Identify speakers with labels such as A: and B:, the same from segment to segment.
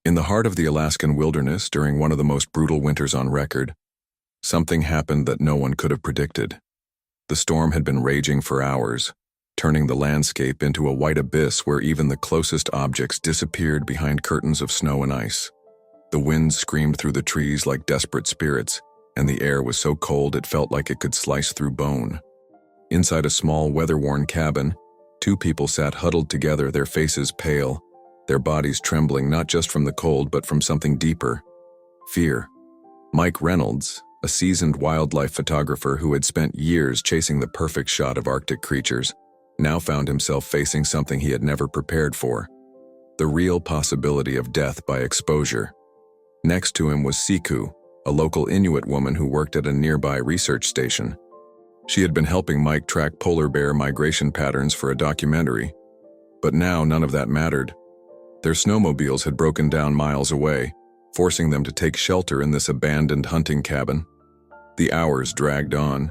A: In the heart of the Alaskan wilderness, during one of the most brutal winters on record, something happened that no one could have predicted. The storm had been raging for hours, turning the landscape into a white abyss where even the closest objects disappeared behind curtains of snow and ice. The wind screamed through the trees like desperate spirits, and the air was so cold it felt like it could slice through bone. Inside a small, weather-worn cabin, two people sat huddled together, their faces pale, their bodies trembling not just from the cold but from something deeper: fear. Mike Reynolds, a seasoned wildlife photographer who had spent years chasing the perfect shot of Arctic creatures, now found himself facing something he had never prepared for: the real possibility of death by exposure. Next to him was Siku, a local Inuit woman who worked at a nearby research station. She had been helping Mike track polar bear migration patterns for a documentary. But now none of that mattered. Their snowmobiles had broken down miles away, forcing them to take shelter in this abandoned hunting cabin. The hours dragged on.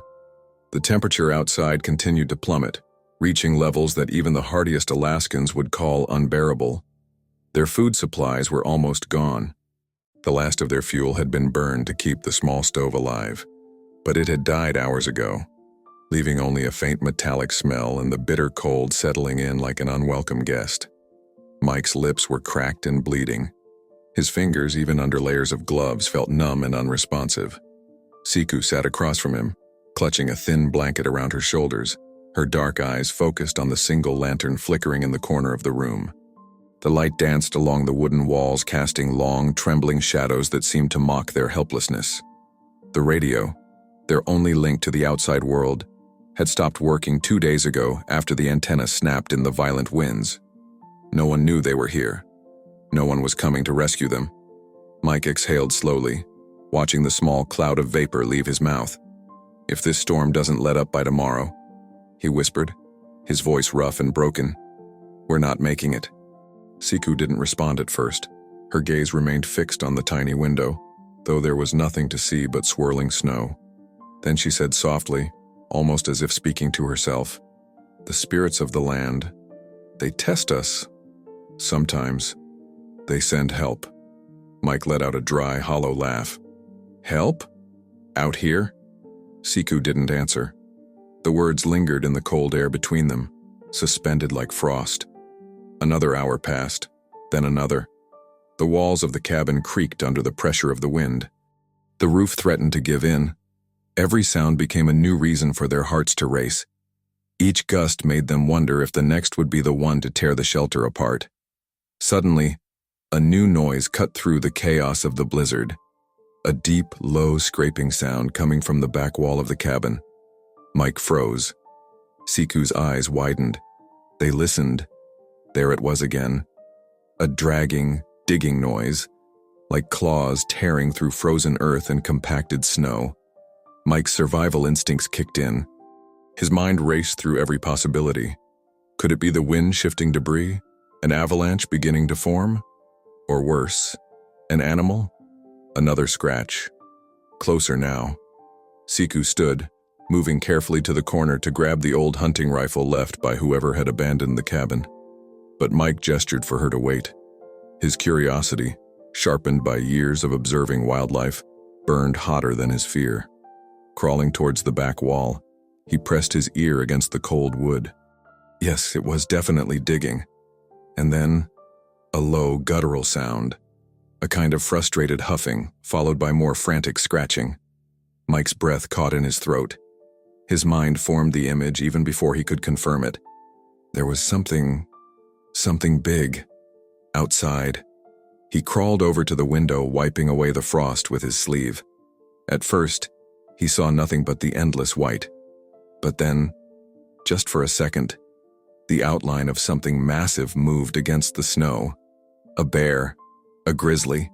A: The temperature outside continued to plummet, reaching levels that even the hardiest Alaskans would call unbearable. Their food supplies were almost gone. The last of their fuel had been burned to keep the small stove alive, but it had died hours ago, leaving only a faint metallic smell and the bitter cold settling in like an unwelcome guest. Mike's lips were cracked and bleeding. His fingers, even under layers of gloves, felt numb and unresponsive. Siku sat across from him, clutching a thin blanket around her shoulders, her dark eyes focused on the single lantern flickering in the corner of the room. The light danced along the wooden walls, casting long, trembling shadows that seemed to mock their helplessness. The radio, their only link to the outside world, had stopped working 2 days ago after the antenna snapped in the violent winds. No one knew they were here. No one was coming to rescue them. Mike exhaled slowly, watching the small cloud of vapor leave his mouth. "If this storm doesn't let up by tomorrow," he whispered, his voice rough and broken, "we're not making it." Siku didn't respond at first. Her gaze remained fixed on the tiny window, though there was nothing to see but swirling snow. Then she said softly, almost as if speaking to herself, "The spirits of the land, they test us. Sometimes they send help." Mike let out a dry, hollow laugh. "Help? Out here?" Siku didn't answer. The words lingered in the cold air between them, suspended like frost. Another hour passed, then another. The walls of the cabin creaked under the pressure of the wind. The roof threatened to give in. Every sound became a new reason for their hearts to race. Each gust made them wonder if the next would be the one to tear the shelter apart. Suddenly, a new noise cut through the chaos of the blizzard. A deep, low scraping sound coming from the back wall of the cabin. Mike froze. Siku's eyes widened. They listened. There it was again. A dragging, digging noise, like claws tearing through frozen earth and compacted snow. Mike's survival instincts kicked in. His mind raced through every possibility. Could it be the wind shifting debris? An avalanche beginning to form? Or worse, an animal? Another scratch. Closer now. Siku stood, moving carefully to the corner to grab the old hunting rifle left by whoever had abandoned the cabin. But Mike gestured for her to wait. His curiosity, sharpened by years of observing wildlife, burned hotter than his fear. Crawling towards the back wall, he pressed his ear against the cold wood. Yes, it was definitely digging. And then, a low, guttural sound. A kind of frustrated huffing, followed by more frantic scratching. Mike's breath caught in his throat. His mind formed the image even before he could confirm it. There was something big, outside. He crawled over to the window, wiping away the frost with his sleeve. At first, he saw nothing but the endless white. But then, just for a second, the outline of something massive moved against the snow. A bear, a grizzly.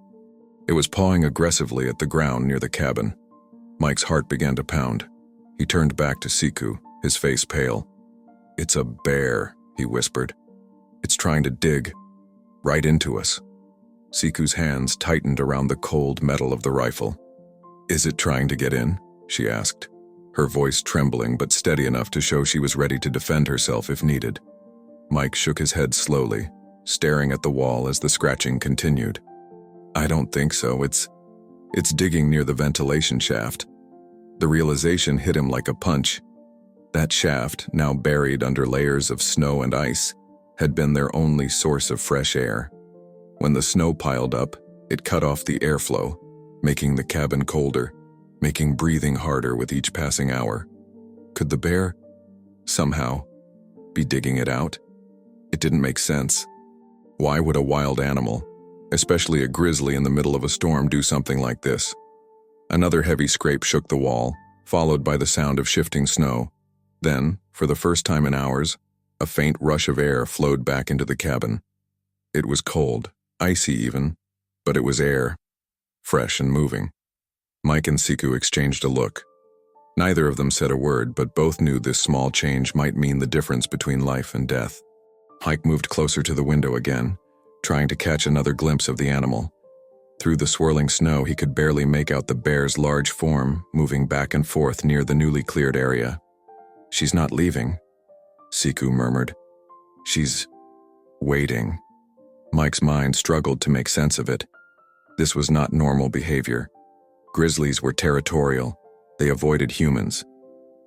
A: It was pawing aggressively at the ground near the cabin. Mike's heart began to pound. He turned back to Siku, his face pale. "It's a bear," he whispered. "It's trying to dig right into us." Siku's hands tightened around the cold metal of the rifle. "Is it trying to get in?" she asked, her voice trembling but steady enough to show she was ready to defend herself if needed. Mike shook his head slowly, staring at the wall as the scratching continued. I don't think so. It's digging near the ventilation shaft. The realization hit him like a punch. That shaft, now buried under layers of snow and ice, had been their only source of fresh air. When the snow piled up, it cut off the airflow, making the cabin colder, making breathing harder with each passing hour. Could the bear, somehow, be digging it out? It didn't make sense. Why would a wild animal, especially a grizzly in the middle of a storm, do something like this? Another heavy scrape shook the wall, followed by the sound of shifting snow. Then, for the first time in hours, a faint rush of air flowed back into the cabin. It was cold, icy even, but it was air, fresh and moving. Mike and Siku exchanged a look. Neither of them said a word, but both knew this small change might mean the difference between life and death. Mike moved closer to the window again, trying to catch another glimpse of the animal. Through the swirling snow, he could barely make out the bear's large form moving back and forth near the newly cleared area. "She's not leaving," Siku murmured. "She's waiting." Mike's mind struggled to make sense of it. This was not normal behavior. Grizzlies were territorial. They avoided humans.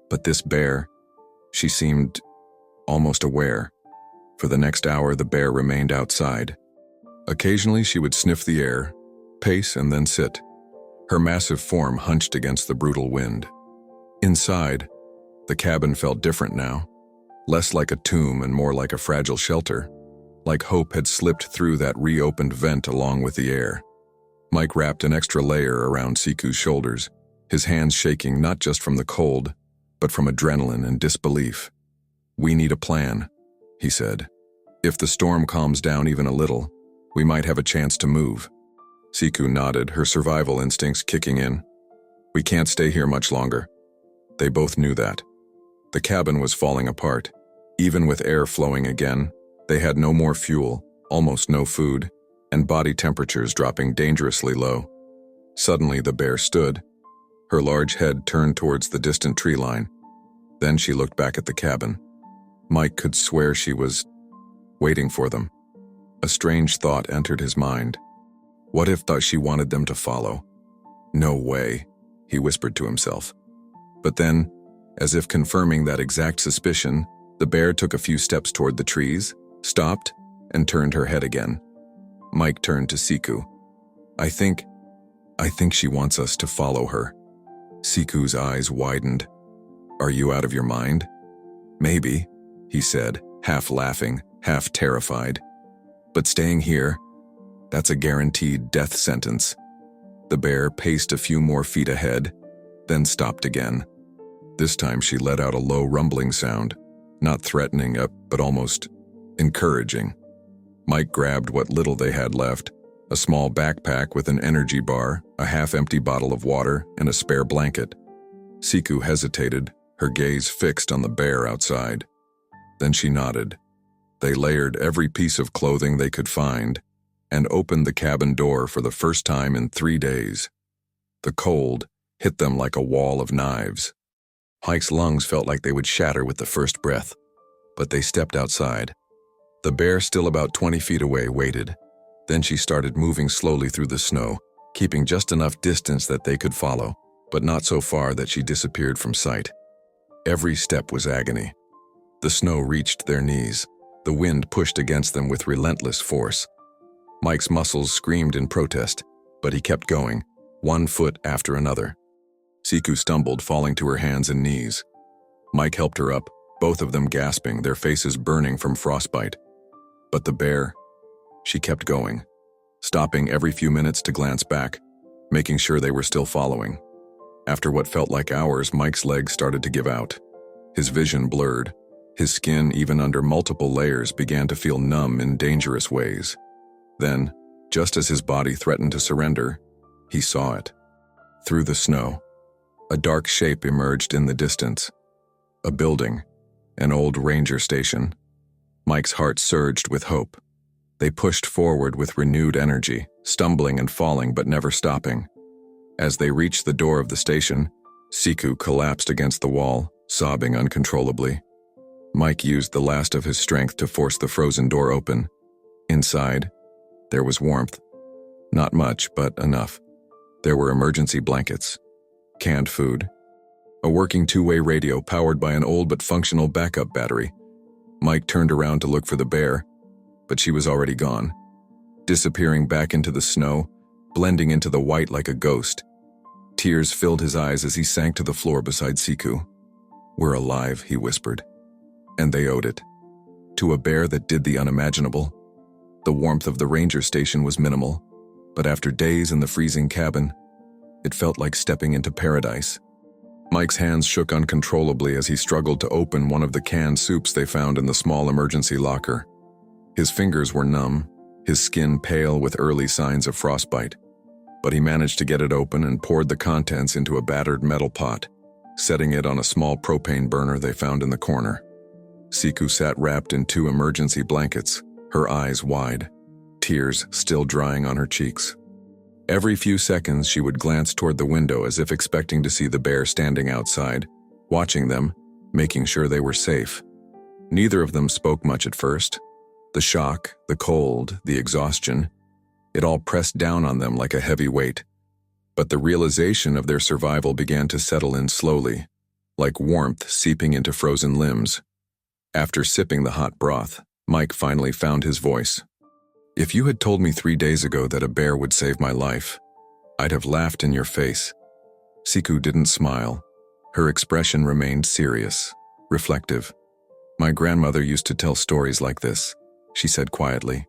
A: But this bear, she seemed almost aware. For the next hour, the bear remained outside. Occasionally, she would sniff the air, pace, and then sit, her massive form hunched against the brutal wind. Inside, the cabin felt different now, less like a tomb and more like a fragile shelter, like hope had slipped through that reopened vent along with the air. Mike wrapped an extra layer around Siku's shoulders, his hands shaking not just from the cold, but from adrenaline and disbelief. "We need a plan," he said. "If the storm calms down even a little, we might have a chance to move." Siku nodded, her survival instincts kicking in. "We can't stay here much longer." They both knew that. The cabin was falling apart. Even with air flowing again, they had no more fuel, almost no food, and body temperatures dropping dangerously low. Suddenly the bear stood, her large head turned towards the distant tree line. Then she looked back at the cabin. Mike could swear she was waiting for them. A strange thought entered his mind. What if she wanted them to follow? "No way," he whispered to himself. But then, as if confirming that exact suspicion, the bear took a few steps toward the trees, stopped, and turned her head again. Mike turned to Siku. I think she wants us to follow her." Siku's eyes widened. "Are you out of your mind?" "Maybe," he said, half laughing, half terrified. "But staying here, that's a guaranteed death sentence." The bear paced a few more feet ahead, then stopped again. This time she let out a low rumbling sound, not threatening, but almost encouraging. Mike grabbed what little they had left, a small backpack with an energy bar, a half-empty bottle of water, and a spare blanket. Siku hesitated, her gaze fixed on the bear outside. Then she nodded. They layered every piece of clothing they could find and opened the cabin door for the first time in 3 days. The cold hit them like a wall of knives. Mike's lungs felt like they would shatter with the first breath, but they stepped outside. The bear, still about 20 feet away, waited. Then she started moving slowly through the snow, keeping just enough distance that they could follow, but not so far that she disappeared from sight. Every step was agony. The snow reached their knees. The wind pushed against them with relentless force. Mike's muscles screamed in protest, but he kept going, one foot after another. Siku stumbled, falling to her hands and knees. Mike helped her up, both of them gasping, their faces burning from frostbite. But the bear, she kept going, stopping every few minutes to glance back, making sure they were still following. After what felt like hours, Mike's legs started to give out. His vision blurred. His skin, even under multiple layers, began to feel numb in dangerous ways. Then, just as his body threatened to surrender, he saw it. Through the snow, a dark shape emerged in the distance. A building, an old ranger station. Mike's heart surged with hope. They pushed forward with renewed energy, stumbling and falling but never stopping. As they reached the door of the station, Siku collapsed against the wall, sobbing uncontrollably. Mike used the last of his strength to force the frozen door open. Inside, there was warmth. Not much, but enough. There were emergency blankets, canned food, a working two-way radio powered by an old but functional backup battery. Mike turned around to look for the bear, but she was already gone, disappearing back into the snow, blending into the white like a ghost. Tears filled his eyes as he sank to the floor beside Siku. "We're alive," he whispered. And they owed it. To a bear that did the unimaginable. The warmth of the ranger station was minimal, but after days in the freezing cabin, it felt like stepping into paradise. Mike's hands shook uncontrollably as he struggled to open one of the canned soups they found in the small emergency locker. His fingers were numb, his skin pale with early signs of frostbite, but he managed to get it open and poured the contents into a battered metal pot, setting it on a small propane burner they found in the corner. Siku sat wrapped in 2 emergency blankets, her eyes wide, tears still drying on her cheeks. Every few seconds she would glance toward the window as if expecting to see the bear standing outside, watching them, making sure they were safe. Neither of them spoke much at first. The shock, the cold, the exhaustion, it all pressed down on them like a heavy weight. But the realization of their survival began to settle in slowly, like warmth seeping into frozen limbs. After sipping the hot broth, Mike finally found his voice. "If you had told me 3 days ago that a bear would save my life, I'd have laughed in your face." Siku didn't smile. Her expression remained serious, reflective. "My grandmother used to tell stories like this," she said quietly.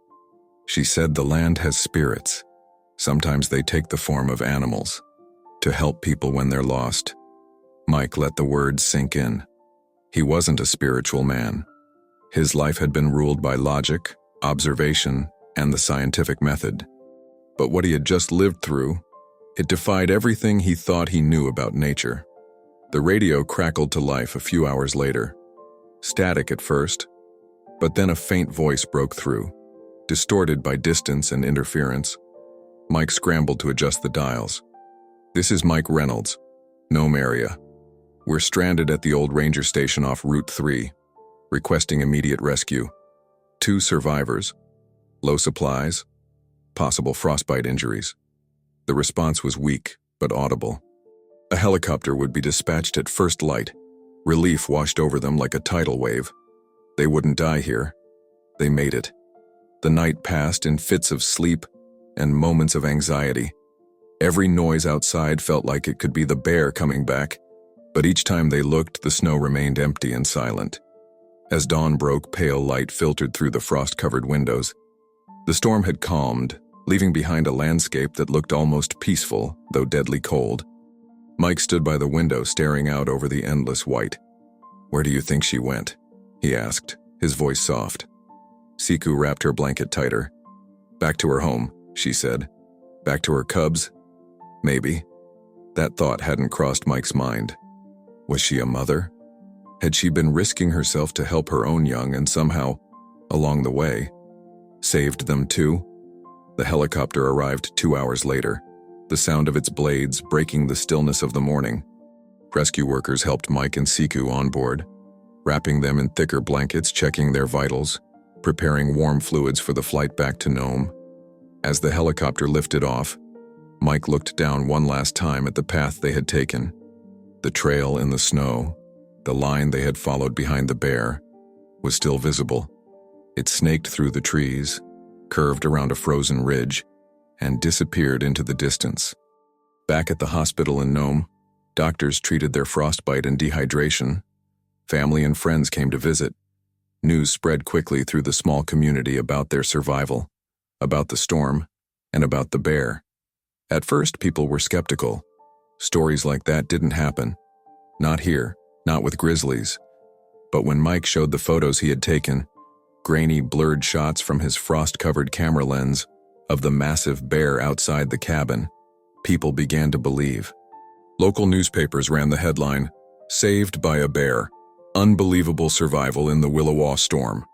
A: She said the land has spirits. Sometimes they take the form of animals, to help people when they're lost. Mike let the words sink in. He wasn't a spiritual man. His life had been ruled by logic, observation, and the scientific method. But what he had just lived through, it defied everything he thought he knew about nature. The radio crackled to life a few hours later. Static at first, but then a faint voice broke through, distorted by distance and interference. Mike scrambled to adjust the dials. "This is Mike Reynolds, Nome area. We're stranded at the old ranger station off Route 3, requesting immediate rescue. 2 survivors. Low supplies, possible frostbite injuries." The response was weak, but audible. A helicopter would be dispatched at first light. Relief washed over them like a tidal wave. They wouldn't die here. They made it. The night passed in fits of sleep and moments of anxiety. Every noise outside felt like it could be the bear coming back, but each time they looked, the snow remained empty and silent. As dawn broke, pale light filtered through the frost-covered windows. The storm had calmed, leaving behind a landscape that looked almost peaceful, though deadly cold. Mike stood by the window, staring out over the endless white. "Where do you think she went?" he asked, his voice soft. Siku wrapped her blanket tighter. "Back to her home," she said. "Back to her cubs? Maybe." That thought hadn't crossed Mike's mind. Was she a mother? Had she been risking herself to help her own young and somehow, along the way, saved them too? The helicopter arrived 2 hours later, the sound of its blades breaking the stillness of the morning. Rescue workers helped Mike and Siku on board, wrapping them in thicker blankets, checking their vitals, preparing warm fluids for the flight back to Nome. As the helicopter lifted off, Mike looked down one last time at the path they had taken. The trail in the snow, the line they had followed behind the bear, was still visible. It snaked through the trees, curved around a frozen ridge, and disappeared into the distance. Back at the hospital in Nome, doctors treated their frostbite and dehydration. Family and friends came to visit. News spread quickly through the small community about their survival, about the storm, and about the bear. At first, people were skeptical. Stories like that didn't happen. Not here, not with grizzlies. But when Mike showed the photos he had taken, grainy, blurred shots from his frost-covered camera lens of the massive bear outside the cabin, people began to believe. Local newspapers ran the headline, "Saved by a Bear. Unbelievable Survival in the Willowaw Storm."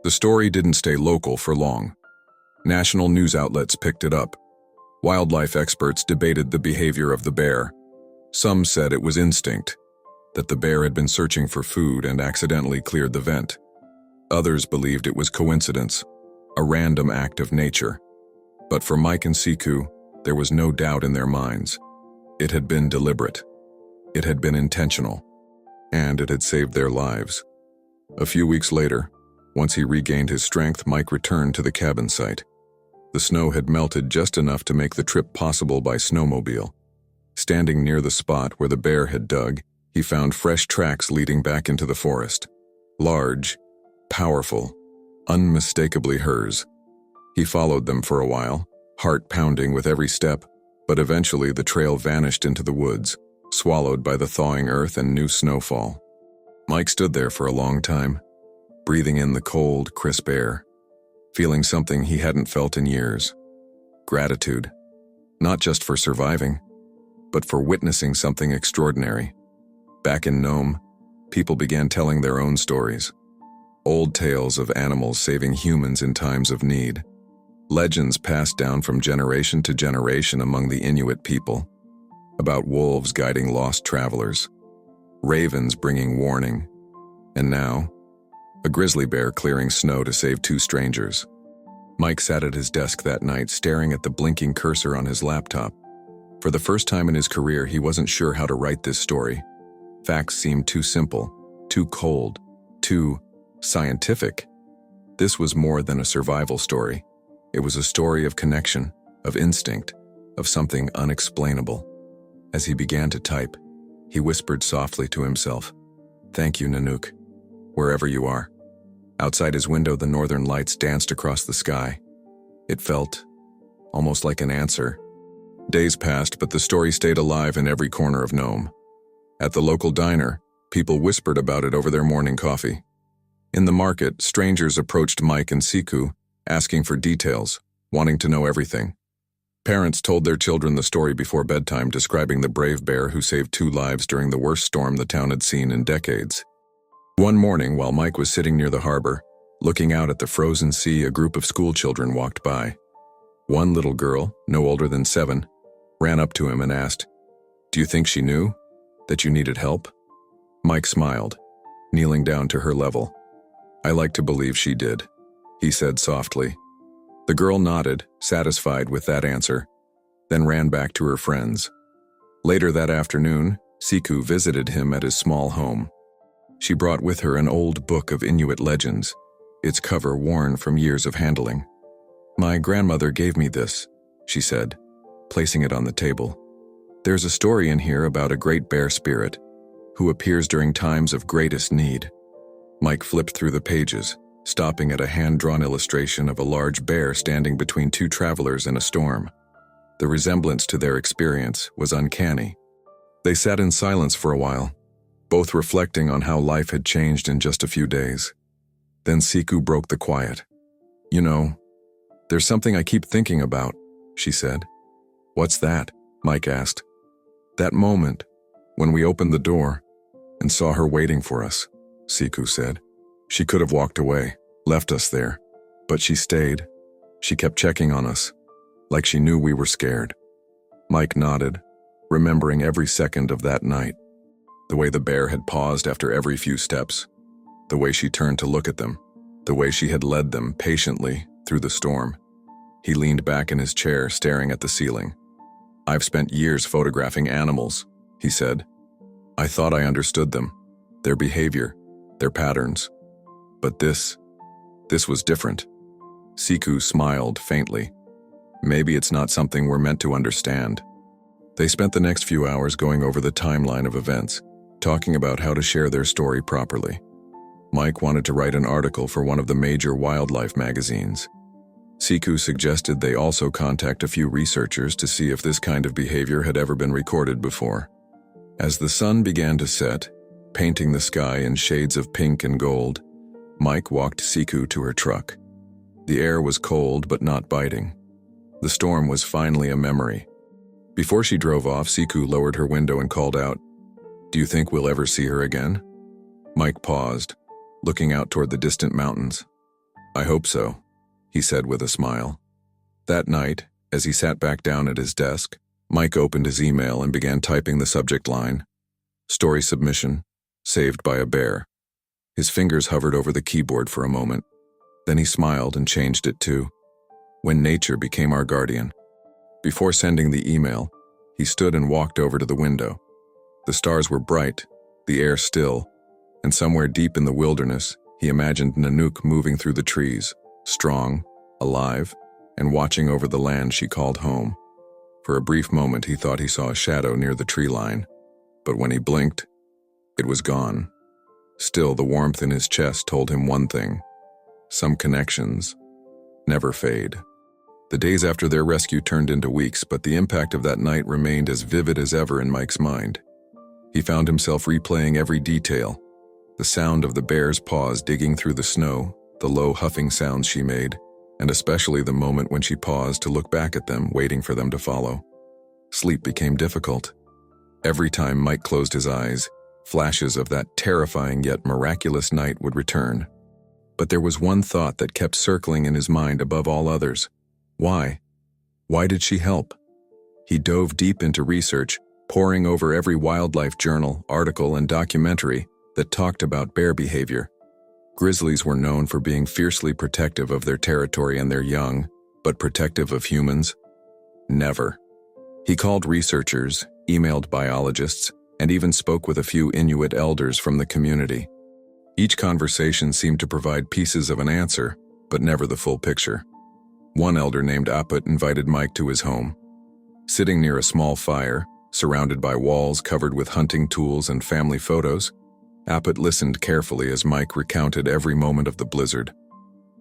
A: The story didn't stay local for long. National news outlets picked it up. Wildlife experts debated the behavior of the bear. Some said it was instinct, that the bear had been searching for food and accidentally cleared the vent. Others believed it was coincidence, a random act of nature. But for Mike and Siku, there was no doubt in their minds. It had been deliberate. It had been intentional. And it had saved their lives. A few weeks later, once he regained his strength, Mike returned to the cabin site. The snow had melted just enough to make the trip possible by snowmobile. Standing near the spot where the bear had dug, he found fresh tracks leading back into the forest. Large, powerful, unmistakably hers. He followed them for a while, heart pounding with every step, but eventually the trail vanished into the woods, swallowed by the thawing earth and new snowfall. Mike stood there for a long time, breathing in the cold, crisp air, feeling something he hadn't felt in years. Gratitude, not just for surviving, but for witnessing something extraordinary. Back in Nome, people began telling their own stories. Old tales of animals saving humans in times of need. Legends passed down from generation to generation among the Inuit people. About wolves guiding lost travelers, ravens bringing warning, and now, a grizzly bear clearing snow to save two strangers. Mike sat at his desk that night staring at the blinking cursor on his laptop. For the first time in his career, he wasn't sure how to write this story. Facts seemed too simple, too cold, too scientific. This was more than a survival story. It was a story of connection, of instinct, of something unexplainable. As he began to type, he whispered softly to himself, "Thank you, Nanook, wherever you are." Outside his window, the northern lights danced across the sky. It felt almost like an answer. Days passed, but the story stayed alive in every corner of Nome. At the local diner, people whispered about it over their morning coffee. In the market, strangers approached Mike and Siku, asking for details, wanting to know everything. Parents told their children the story before bedtime, describing the brave bear who saved two lives during the worst storm the town had seen in decades. One morning, while Mike was sitting near the harbor, looking out at the frozen sea, a group of schoolchildren walked by. One little girl, no older than 7, ran up to him and asked, "Do you think she knew that you needed help?" Mike smiled, kneeling down to her level. "I like to believe she did," he said softly. The girl nodded, satisfied with that answer, then ran back to her friends. Later that afternoon, Siku visited him at his small home. She brought with her an old book of Inuit legends, its cover worn from years of handling. "My grandmother gave me this," she said, placing it on the table. "There's a story in here about a great bear spirit who appears during times of greatest need." Mike flipped through the pages, stopping at a hand-drawn illustration of a large bear standing between two travelers in a storm. The resemblance to their experience was uncanny. They sat in silence for a while, both reflecting on how life had changed in just a few days. Then Siku broke the quiet. "You know, there's something I keep thinking about," she said. "What's that?" Mike asked. "That moment, when we opened the door and saw her waiting for us," Siku said. "She could have walked away, left us there, but she stayed. She kept checking on us, like she knew we were scared." Mike nodded, remembering every second of that night. The way the bear had paused after every few steps, the way she turned to look at them, the way she had led them patiently through the storm. He leaned back in his chair, staring at the ceiling. "I've spent years photographing animals," he said. "I thought I understood them, their behavior, their patterns. But this was different." Siku smiled faintly. "Maybe it's not something we're meant to understand." They spent the next few hours going over the timeline of events, talking about how to share their story properly. Mike wanted to write an article for one of the major wildlife magazines. Siku suggested they also contact a few researchers to see if this kind of behavior had ever been recorded before. As the sun began to set, painting the sky in shades of pink and gold, Mike walked Siku to her truck. The air was cold but not biting. The storm was finally a memory. Before she drove off, Siku lowered her window and called out, "Do you think we'll ever see her again?" Mike paused, looking out toward the distant mountains. "I hope so," he said with a smile. That night, as he sat back down at his desk, Mike opened his email and began typing the subject line, "Story submission, saved by a bear." His fingers hovered over the keyboard for a moment. Then he smiled and changed it to, when nature became our guardian. Before sending the email, he stood and walked over to the window. The stars were bright, the air still, and somewhere deep in the wilderness, he imagined Nanook moving through the trees, strong, alive, and watching over the land she called home. For a brief moment he thought he saw a shadow near the tree line, but when he blinked, it was gone. Still, the warmth in his chest told him one thing: some connections never fade. The days after their rescue turned into weeks, but the impact of that night remained as vivid as ever in Mike's mind. He found himself replaying every detail: the sound of the bear's paws digging through the snow, the low huffing sounds she made, and especially the moment when she paused to look back at them, waiting for them to follow. Sleep became difficult. Every time Mike closed his eyes, flashes of that terrifying yet miraculous night would return. But there was one thought that kept circling in his mind above all others. Why? Why did she help? He dove deep into research, poring over every wildlife journal, article, and documentary that talked about bear behavior. Grizzlies were known for being fiercely protective of their territory and their young, but protective of humans? Never. He called researchers, emailed biologists, and even spoke with a few Inuit elders from the community. Each conversation seemed to provide pieces of an answer, but never the full picture. One elder named Aput invited Mike to his home. Sitting near a small fire, surrounded by walls covered with hunting tools and family photos, Aput listened carefully as Mike recounted every moment of the blizzard.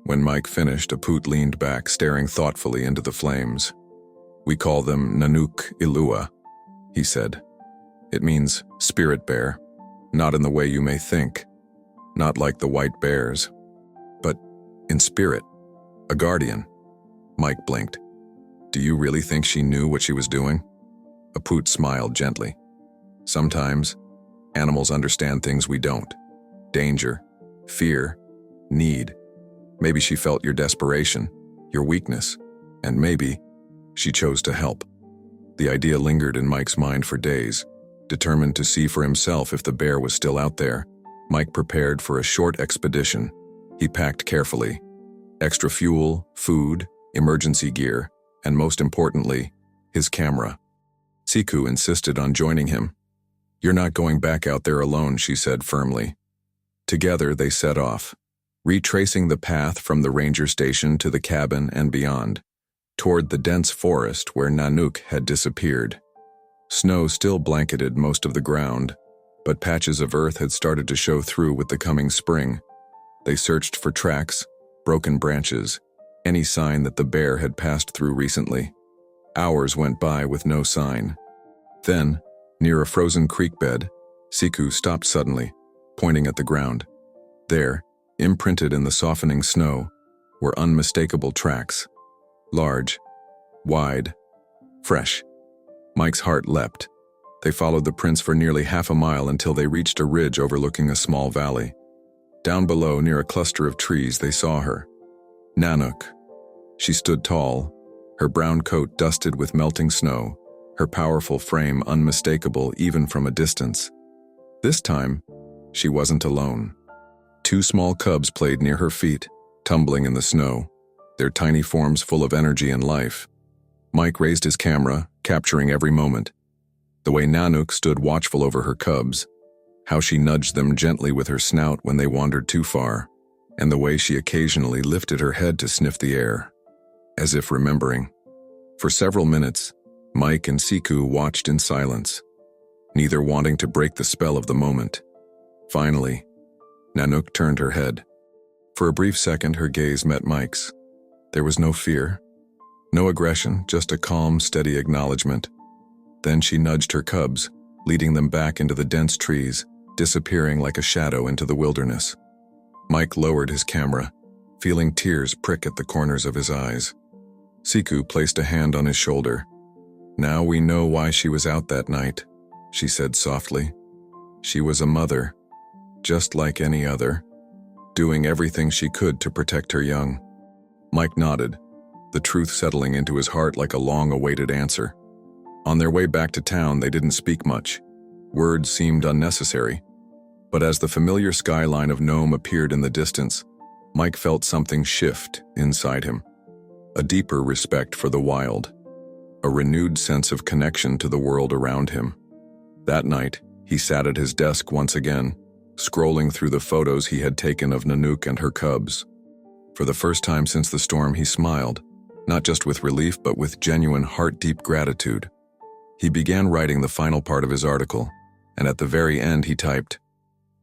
A: When Mike finished, Aput leaned back, staring thoughtfully into the flames. "We call them Nanook Ilua," he said. "It means spirit bear, not in the way you may think, not like the white bears, but in spirit, a guardian." Mike blinked. "Do you really think she knew what she was doing?" Aput smiled gently. "Sometimes, animals understand things we don't. Danger, fear, need. Maybe she felt your desperation, your weakness, and maybe she chose to help." The idea lingered in Mike's mind for days. Determined to see for himself if the bear was still out there, Mike prepared for a short expedition. He packed carefully: extra fuel, food, emergency gear, and most importantly, his camera. Siku insisted on joining him. "You're not going back out there alone," she said firmly. Together they set off, retracing the path from the ranger station to the cabin and beyond, toward the dense forest where Nanook had disappeared. Snow still blanketed most of the ground, but patches of earth had started to show through with the coming spring. They searched for tracks, broken branches, any sign that the bear had passed through recently. Hours went by with no sign. Then, near a frozen creek bed, Siku stopped suddenly, pointing at the ground. There, imprinted in the softening snow, were unmistakable tracks. Large, wide, fresh. Mike's heart leapt. They followed the prints for nearly half a mile until they reached a ridge overlooking a small valley. Down below, near a cluster of trees, they saw her. Nanook. She stood tall, her brown coat dusted with melting snow, her powerful frame unmistakable even from a distance. This time, she wasn't alone. Two small cubs played near her feet, tumbling in the snow, their tiny forms full of energy and life. Mike raised his camera, capturing every moment. The way Nanook stood watchful over her cubs, how she nudged them gently with her snout when they wandered too far, and the way she occasionally lifted her head to sniff the air, as if remembering. For several minutes, Mike and Siku watched in silence, neither wanting to break the spell of the moment. Finally, Nanook turned her head. For a brief second, her gaze met Mike's. There was no fear, no aggression, just a calm, steady acknowledgement. Then she nudged her cubs, leading them back into the dense trees, disappearing like a shadow into the wilderness. Mike lowered his camera, feeling tears prick at the corners of his eyes. Siku placed a hand on his shoulder. "Now we know why she was out that night," she said softly. "She was a mother, just like any other, doing everything she could to protect her young." Mike nodded, the truth settling into his heart like a long-awaited answer. On their way back to town, they didn't speak much. Words seemed unnecessary. But as the familiar skyline of Nome appeared in the distance, Mike felt something shift inside him. a deeper respect for the wild, a renewed sense of connection to the world around him. That night, he sat at his desk once again, scrolling through the photos he had taken of Nanook and her cubs. For the first time since the storm, he smiled, not just with relief but with genuine heart-deep gratitude. He began writing the final part of his article, and at the very end he typed,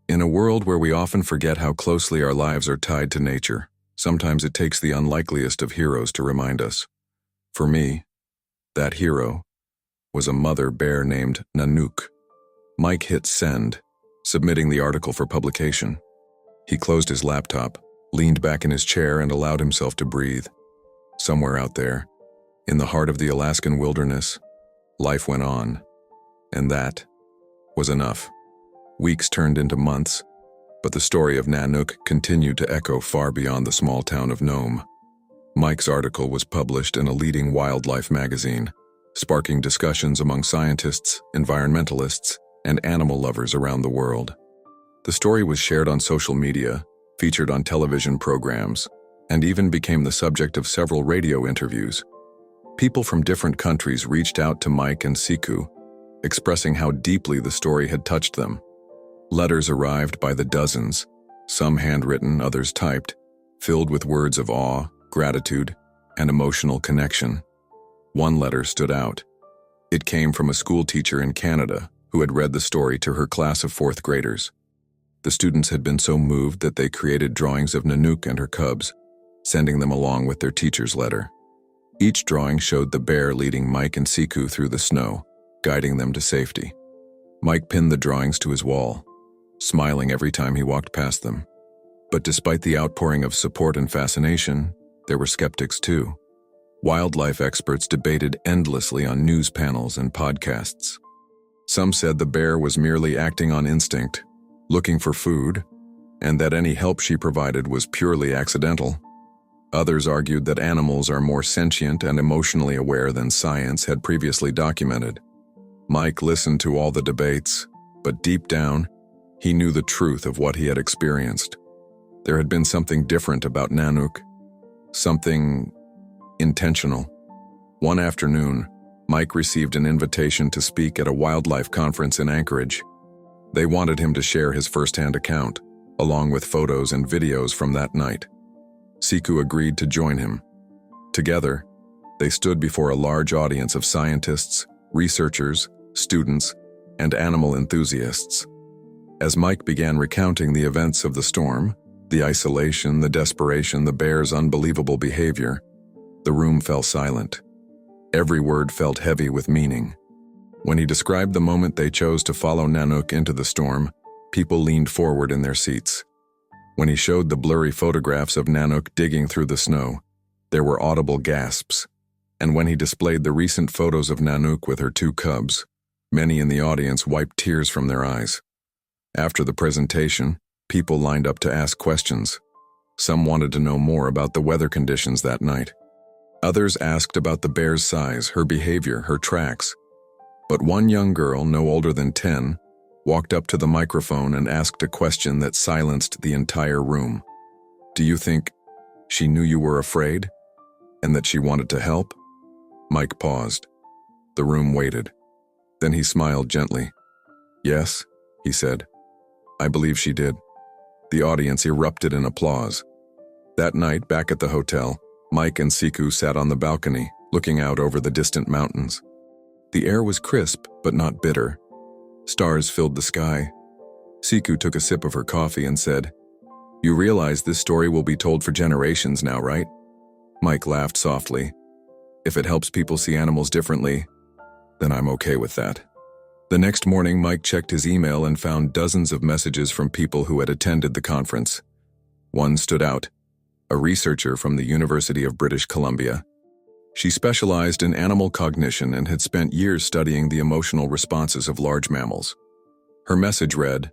A: "In a world where we often forget how closely our lives are tied to nature, sometimes it takes the unlikeliest of heroes to remind us. For me, that hero was a mother bear named Nanook." Mike hit send, submitting the article for publication. He closed his laptop, leaned back in his chair, and allowed himself to breathe. Somewhere out there, in the heart of the Alaskan wilderness, life went on, and that was enough. Weeks turned into months, but the story of Nanook continued to echo far beyond the small town of Nome. Mike's article was published in a leading wildlife magazine, sparking discussions among scientists, environmentalists, and animal lovers around the world. The story was shared on social media, featured on television programs, and even became the subject of several radio interviews. People from different countries reached out to Mike and Siku, expressing how deeply the story had touched them. Letters arrived by the dozens, some handwritten, others typed, filled with words of awe, gratitude, and emotional connection. One letter stood out. It came from a school teacher in Canada who had read the story to her class of 4th graders. The students had been so moved that they created drawings of Nanook and her cubs, sending them along with their teacher's letter. Each drawing showed the bear leading Mike and Siku through the snow, guiding them to safety. Mike pinned the drawings to his wall, smiling every time he walked past them. But despite the outpouring of support and fascination, there were skeptics too. Wildlife experts debated endlessly on news panels and podcasts. Some said the bear was merely acting on instinct, looking for food, and that any help she provided was purely accidental. Others argued that animals are more sentient and emotionally aware than science had previously documented. Mike listened to all the debates, but deep down, he knew the truth of what he had experienced. There had been something different about Nanook, something intentional. One afternoon, Mike received an invitation to speak at a wildlife conference in Anchorage. They wanted him to share his first-hand account, along with photos and videos from that night. Siku agreed to join him. Together, they stood before a large audience of scientists, researchers, students, and animal enthusiasts. As Mike began recounting the events of the storm, the isolation, the desperation, the bear's unbelievable behavior, the room fell silent. Every word felt heavy with meaning. When he described the moment they chose to follow Nanook into the storm, people leaned forward in their seats. When he showed the blurry photographs of Nanook digging through the snow, there were audible gasps. And when he displayed the recent photos of Nanook with her 2 cubs, many in the audience wiped tears from their eyes. After the presentation, people lined up to ask questions. Some wanted to know more about the weather conditions that night. Others asked about the bear's size, her behavior, her tracks. But one young girl, no older than 10, walked up to the microphone and asked a question that silenced the entire room. "Do you think she knew you were afraid? And that she wanted to help?" Mike paused. The room waited. Then he smiled gently. "Yes," he said. "I believe she did." The audience erupted in applause. That night, back at the hotel, Mike and Siku sat on the balcony, looking out over the distant mountains. The air was crisp, but not bitter. Stars filled the sky. Siku took a sip of her coffee and said, "You realize this story will be told for generations now, right?" Mike laughed softly. "If it helps people see animals differently, then I'm okay with that." The next morning, Mike checked his email and found dozens of messages from people who had attended the conference. One stood out, a researcher from the University of British Columbia. She specialized in animal cognition and had spent years studying the emotional responses of large mammals. Her message read,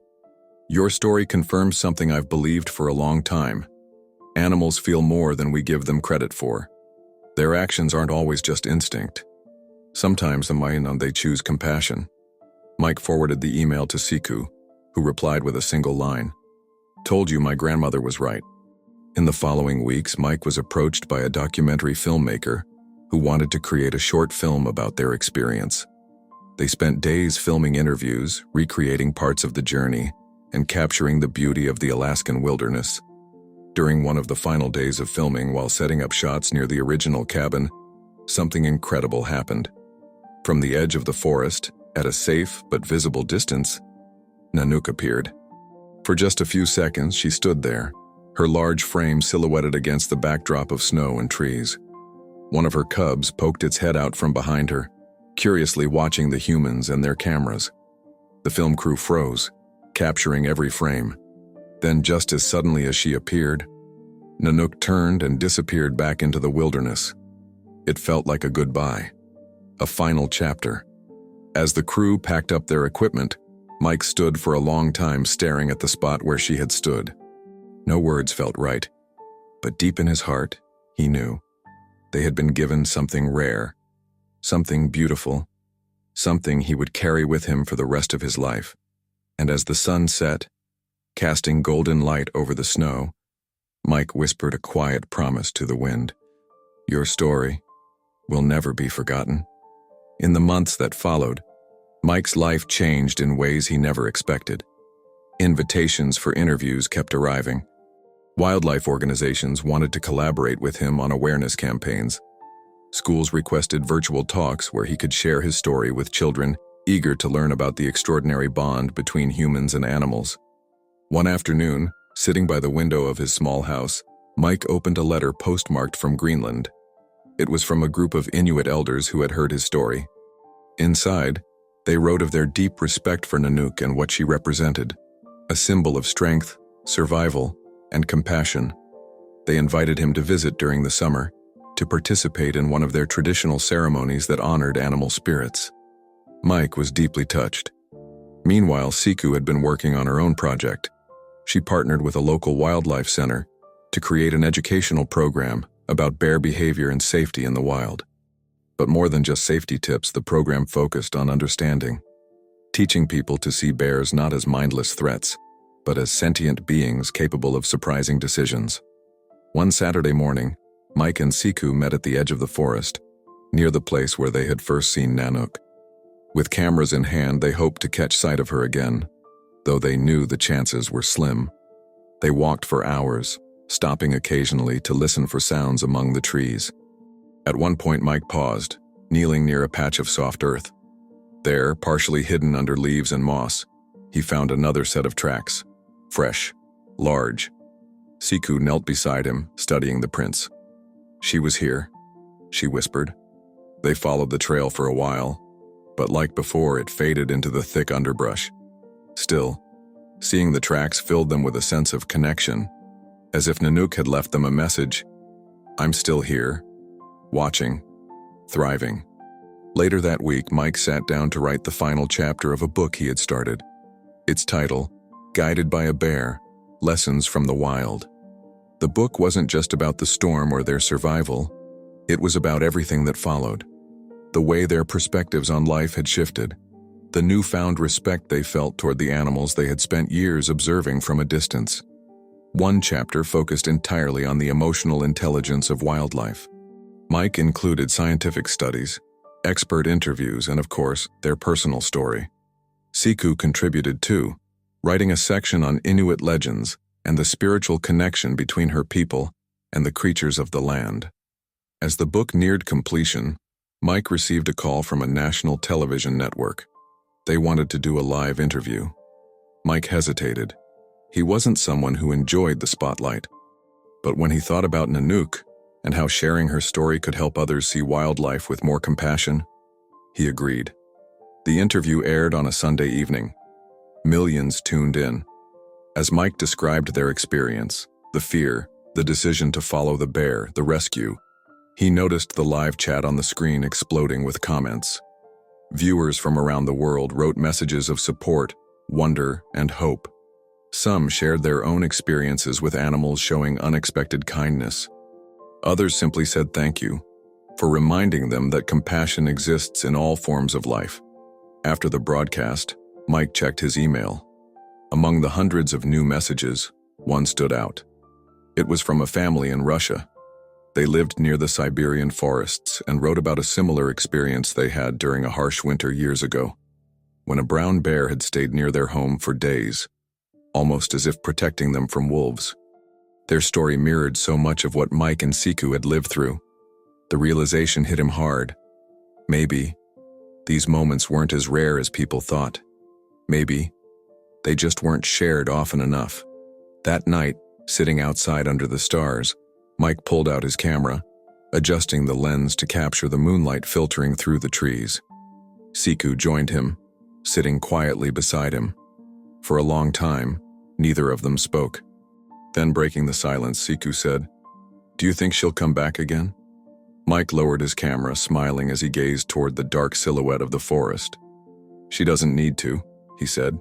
A: "Your story confirms something I've believed for a long time. Animals feel more than we give them credit for. Their actions aren't always just instinct. Sometimes they choose compassion." Mike forwarded the email to Siku, who replied with a single line, "Told you my grandmother was right." In the following weeks, Mike was approached by a documentary filmmaker who wanted to create a short film about their experience. They spent days filming interviews, recreating parts of the journey, and capturing the beauty of the Alaskan wilderness. During one of the final days of filming, while setting up shots near the original cabin, something incredible happened. From the edge of the forest, at a safe but visible distance, Nanook appeared. For just a few seconds, she stood there, her large frame silhouetted against the backdrop of snow and trees. One of her cubs poked its head out from behind her, curiously watching the humans and their cameras. The film crew froze, capturing every frame. Then, just as suddenly as she appeared, Nanook turned and disappeared back into the wilderness. It felt like a goodbye, a final chapter. As the crew packed up their equipment, Mike stood for a long time staring at the spot where she had stood. No words felt right, but deep in his heart, he knew. They had been given something rare, something beautiful, something he would carry with him for the rest of his life. And as the sun set, casting golden light over the snow, Mike whispered a quiet promise to the wind. "Your story will never be forgotten." In the months that followed, Mike's life changed in ways he never expected. Invitations for interviews kept arriving. Wildlife organizations wanted to collaborate with him on awareness campaigns. Schools requested virtual talks where he could share his story with children eager to learn about the extraordinary bond between humans and animals. One afternoon, sitting by the window of his small house, Mike opened a letter postmarked from Greenland. It was from a group of Inuit elders who had heard his story. Inside, they wrote of their deep respect for Nanook and what she represented, a symbol of strength, survival, and compassion. They invited him to visit during the summer, to participate in one of their traditional ceremonies that honored animal spirits. Mike was deeply touched. Meanwhile, Siku had been working on her own project. She partnered with a local wildlife center to create an educational program about bear behavior and safety in the wild. But more than just safety tips, the program focused on understanding, teaching people to see bears not as mindless threats, but as sentient beings capable of surprising decisions. One Saturday morning, Mike and Siku met at the edge of the forest, near the place where they had first seen Nanook. With cameras in hand, they hoped to catch sight of her again, though they knew the chances were slim. They walked for hours, stopping occasionally to listen for sounds among the trees. At one point, Mike paused, kneeling near a patch of soft earth. There, partially hidden under leaves and moss, he found another set of tracks, fresh, large. Siku knelt beside him, studying the prints. "She was here," she whispered. They followed the trail for a while, but like before, it faded into the thick underbrush. Still, seeing the tracks filled them with a sense of connection, as if Nanook had left them a message. "I'm still here, watching, thriving." Later that week, Mike sat down to write the final chapter of a book he had started. Its title, Guided by a Bear, Lessons from the Wild. The book wasn't just about the storm or their survival. It was about everything that followed. The way their perspectives on life had shifted. The newfound respect they felt toward the animals they had spent years observing from a distance. One chapter focused entirely on the emotional intelligence of wildlife. Mike included scientific studies, expert interviews, and of course, their personal story. Siku contributed too, writing a section on Inuit legends and the spiritual connection between her people and the creatures of the land. As the book neared completion, Mike received a call from a national television network. They wanted to do a live interview. Mike hesitated. He wasn't someone who enjoyed the spotlight. But when he thought about Nanook and how sharing her story could help others see wildlife with more compassion, he agreed. The interview aired on a Sunday evening. Millions tuned in. As Mike described their experience, the fear, the decision to follow the bear, the rescue, he noticed the live chat on the screen exploding with comments. Viewers from around the world wrote messages of support, wonder, and hope. Some shared their own experiences with animals showing unexpected kindness. Others simply said thank you for reminding them that compassion exists in all forms of life. After the broadcast, Mike checked his email. Among the hundreds of new messages, one stood out. It was from a family in Russia. They lived near the Siberian forests and wrote about a similar experience they had during a harsh winter years ago, when a brown bear had stayed near their home for days, almost as if protecting them from wolves. Their story mirrored so much of what Mike and Siku had lived through. The realization hit him hard. Maybe these moments weren't as rare as people thought. Maybe they just weren't shared often enough. That night, sitting outside under the stars, Mike pulled out his camera, adjusting the lens to capture the moonlight filtering through the trees. Siku joined him, sitting quietly beside him. For a long time, neither of them spoke. Then, breaking the silence, Siku said, "Do you think she'll come back again?" Mike lowered his camera, smiling as he gazed toward the dark silhouette of the forest. "She doesn't need to," he said.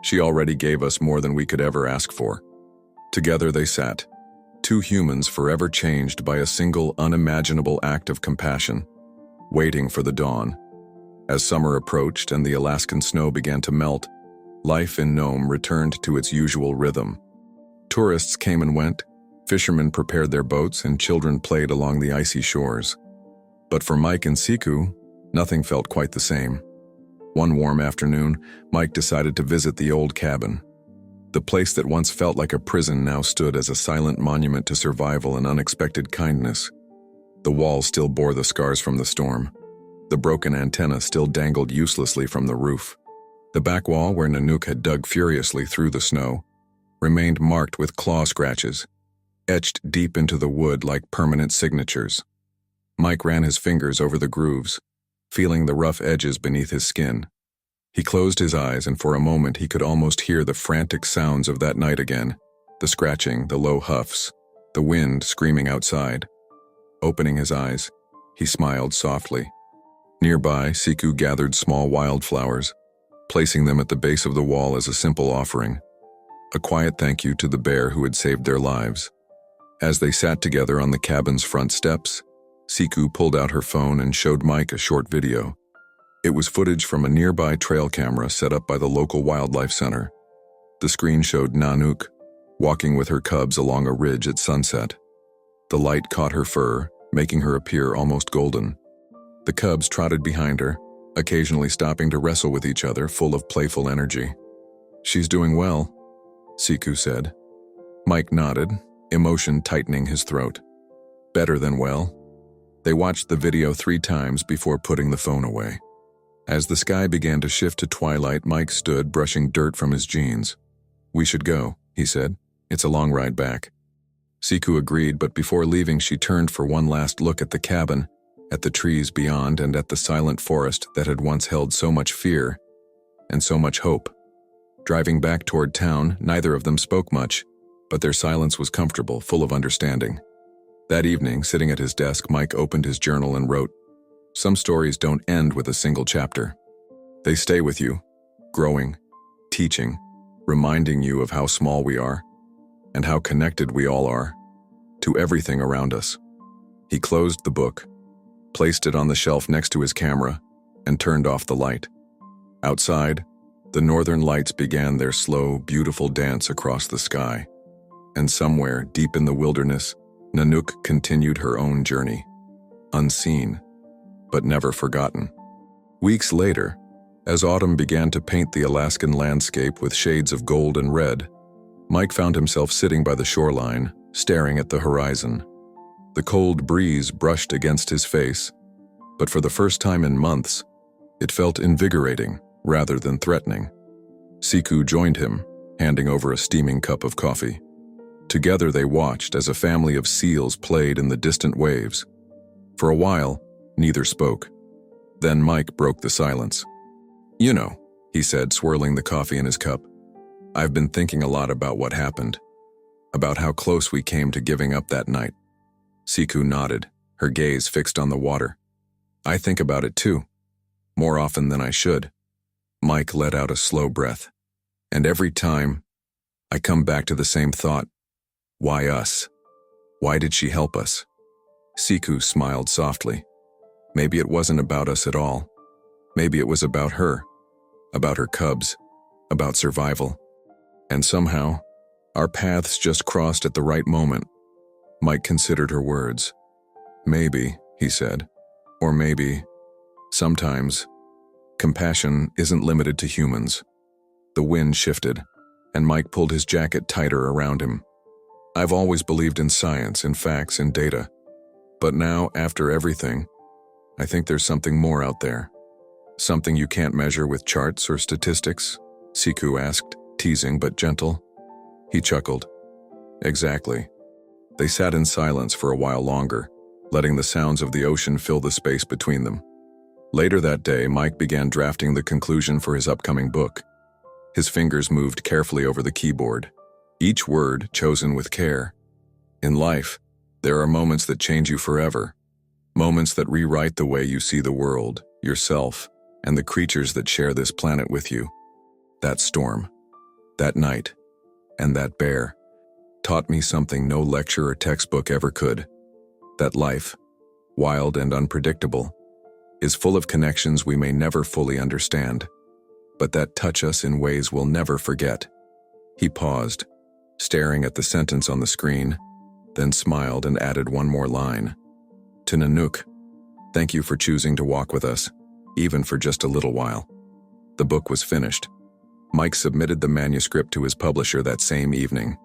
A: "She already gave us more than we could ever ask for." Together they sat, two humans forever changed by a single unimaginable act of compassion, waiting for the dawn. As summer approached and the Alaskan snow began to melt, life in Nome returned to its usual rhythm. Tourists came and went, fishermen prepared their boats, and children played along the icy shores. But for Mike and Siku, nothing felt quite the same. One warm afternoon, Mike decided to visit the old cabin. The place that once felt like a prison now stood as a silent monument to survival and unexpected kindness. The walls still bore the scars from the storm. The broken antenna still dangled uselessly from the roof. The back wall, where Nanook had dug furiously through the snow, remained marked with claw scratches, etched deep into the wood like permanent signatures. Mike ran his fingers over the grooves, feeling the rough edges beneath his skin. He closed his eyes, and for a moment he could almost hear the frantic sounds of that night again, the scratching, the low huffs, the wind screaming outside. Opening his eyes, he smiled softly. Nearby, Siku gathered small wildflowers, placing them at the base of the wall as a simple offering, a quiet thank you to the bear who had saved their lives. As they sat together on the cabin's front steps, Siku pulled out her phone and showed Mike a short video. It was footage from a nearby trail camera set up by the local wildlife center. The screen showed Nanook walking with her cubs along a ridge at sunset. The light caught her fur, making her appear almost golden. The cubs trotted behind her, occasionally stopping to wrestle with each other, full of playful energy. "She's doing well," Siku said. Mike nodded, emotion tightening his throat. "Better than well." They watched the video 3 times before putting the phone away. As the sky began to shift to twilight, Mike stood, brushing dirt from his jeans. "We should go," he said. "It's a long ride back." Siku agreed, but before leaving she turned for one last look at the cabin, at the trees beyond, and at the silent forest that had once held so much fear and so much hope. Driving back toward town, neither of them spoke much, but their silence was comfortable, full of understanding. That evening, sitting at his desk, Mike opened his journal and wrote, "Some stories don't end with a single chapter. They stay with you, growing, teaching, reminding you of how small we are, and how connected we all are, to everything around us." He closed the book, placed it on the shelf next to his camera, and turned off the light. Outside, the northern lights began their slow, beautiful dance across the sky. And somewhere, deep in the wilderness, Nanook continued her own journey, unseen, but never forgotten. Weeks later, as autumn began to paint the Alaskan landscape with shades of gold and red, Mike found himself sitting by the shoreline, staring at the horizon. The cold breeze brushed against his face, but for the first time in months, it felt invigorating rather than threatening. Siku joined him, handing over a steaming cup of coffee. Together they watched as a family of seals played in the distant waves. For a while, neither spoke. Then Mike broke the silence. "You know," he said, swirling the coffee in his cup, "I've been thinking a lot about what happened, about how close we came to giving up that night." Siku nodded, her gaze fixed on the water. "I think about it too, more often than I should." Mike let out a slow breath. "And every time, I come back to the same thought. Why us? Why did she help us?" Siku smiled softly. "Maybe it wasn't about us at all. Maybe it was about her cubs, about survival. And somehow, Our paths just crossed at the right moment. Mike considered her words. Maybe, he said, or maybe, sometimes, compassion isn't limited to humans. The wind shifted, and Mike pulled his jacket tighter around him. I've always believed in science, in facts, in data. But now, after everything, I think there's something more out there. Something you can't measure with charts or statistics? Siku asked, teasing but gentle. He chuckled. Exactly. They sat in silence for a while longer, letting the sounds of the ocean fill the space between them. Later that day, Mike began drafting the conclusion for his upcoming book. His fingers moved carefully over the keyboard, each word chosen with care. In life, there are moments that change you forever. Moments that rewrite the way you see the world, yourself, and the creatures that share this planet with you. That storm, that night, and that bear taught me something no lecture or textbook ever could. That life, wild and unpredictable, is full of connections we may never fully understand, but that touch us in ways we'll never forget. He paused, staring at the sentence on the screen, then smiled and added one more line. To Nanook, thank you for choosing to walk with us, even for just a little while. The book was finished. Mike submitted the manuscript to his publisher that same evening.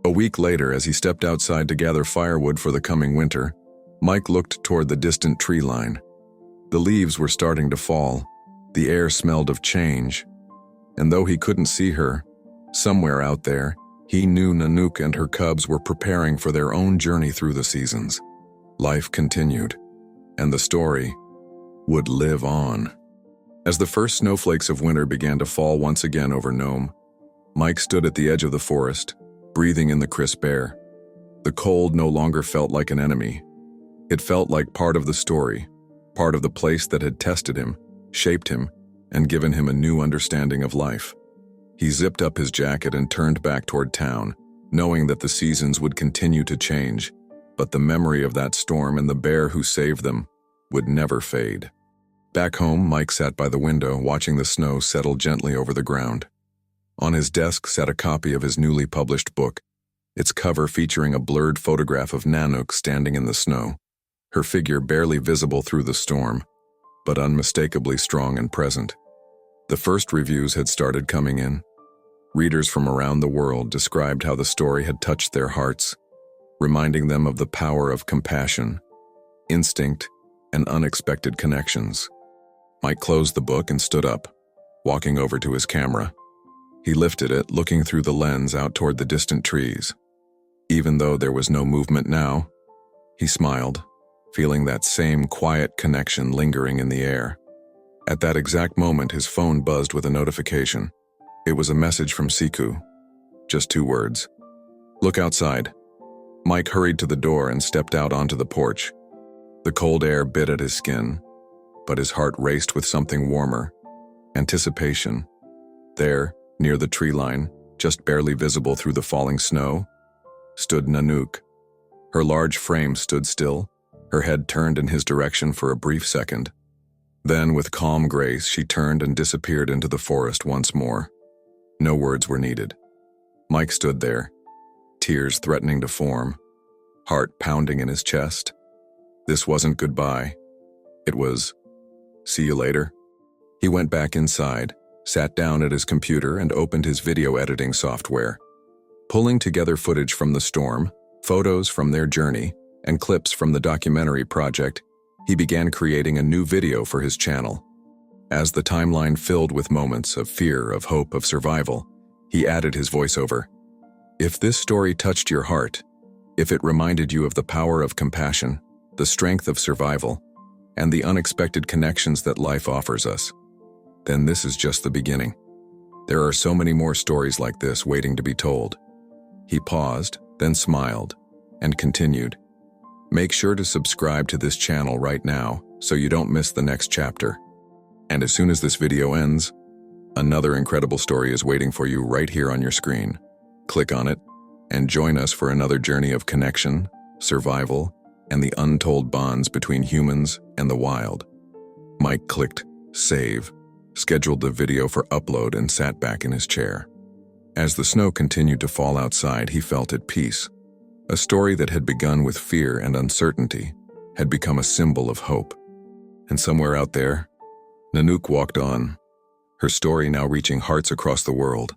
A: A week later, as he stepped outside to gather firewood for the coming winter, Mike looked toward the distant tree line. The leaves were starting to fall. The air smelled of change. And though he couldn't see her, somewhere out there, he knew Nanook and her cubs were preparing for their own journey through the seasons. Life continued, and the story would live on. As the first snowflakes of winter began to fall once again over Nome, Mike stood at the edge of the forest, breathing in the crisp air. The cold no longer felt like an enemy. It felt like part of the story, part of the place that had tested him, shaped him, and given him a new understanding of life. He zipped up his jacket and turned back toward town, knowing that the seasons would continue to change, but the memory of that storm and the bear who saved them would never fade. Back home, Mike sat by the window, watching the snow settle gently over the ground. On his desk sat a copy of his newly published book, its cover featuring a blurred photograph of Nanook standing in the snow, her figure barely visible through the storm, but unmistakably strong and present. The first reviews had started coming in. Readers from around the world described how the story had touched their hearts, reminding them of the power of compassion, instinct, and unexpected connections. Mike closed the book and stood up, walking over to his camera. He lifted it, looking through the lens out toward the distant trees. Even though there was no movement now, he smiled, feeling that same quiet connection lingering in the air. At that exact moment, his phone buzzed with a notification. It was a message from Siku. Just 2 words. Look outside. Mike hurried to the door and stepped out onto the porch. The cold air bit at his skin, but his heart raced with something warmer. Anticipation. There, near the tree line, just barely visible through the falling snow, stood Nanook. Her large frame stood still, her head turned in his direction for a brief second. Then, with calm grace, she turned and disappeared into the forest once more. No words were needed. Mike stood there, tears threatening to form, heart pounding in his chest. This wasn't goodbye. It was, see you later. He went back inside, sat down at his computer, and opened his video editing software. Pulling together footage from the storm, photos from their journey, and clips from the documentary project, he began creating a new video for his channel. As the timeline filled with moments of fear, of hope, of survival, he added his voiceover. If this story touched your heart, if it reminded you of the power of compassion, the strength of survival, and the unexpected connections that life offers us, then this is just the beginning. There are so many more stories like this waiting to be told. He paused, then smiled, and continued. Make sure to subscribe to this channel right now so you don't miss the next chapter. And as soon as this video ends, another incredible story is waiting for you right here on your screen. Click on it and join us for another journey of connection, survival, and the untold bonds between humans and the wild. Mike clicked save, scheduled the video for upload, and sat back in his chair. As the snow continued to fall outside, he felt at peace. A story that had begun with fear and uncertainty had become a symbol of hope. And somewhere out there, Nanook walked on, her story now reaching hearts across the world.